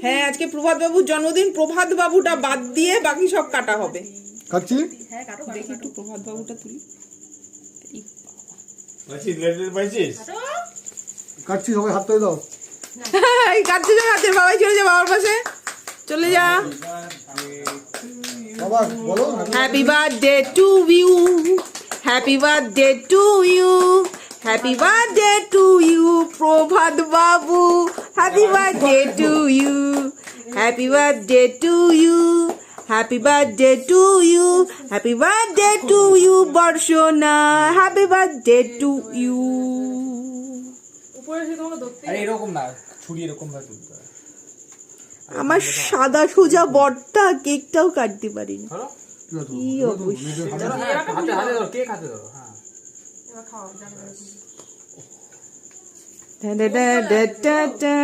হ্যাঁ আজকে প্রভাত বাবুর জন্মদিন, প্রভাত বাবুটা বাদ দিয়ে বাকি সব কাটা হবে। কাটছি দেখি একটু প্রভাত বাবুটা তুলি। কাটছি, সবাই হাত তুলে দাও। কাটছে যা কাটছে, বাবাই চলে যা, বাবার পাশে চলে যা। বাবা বলো। Happy birthday to you, happy birthday to you, happy birthday to you Prabhat babu, happy birthday to you, happy birthday to you, happy birthday to you, happy birthday to you Barshana, happy birthday to you. এরকম না, ছুরি এরকম ভাবে তুলতে হয়। আমার সাদা সোজা বটটা কেকটাও কাটতে পারি না। কি অবস্থা। হাতে হাতে ধরো, কেক হাতে ধরো। হ্যাঁ Da da da da da da.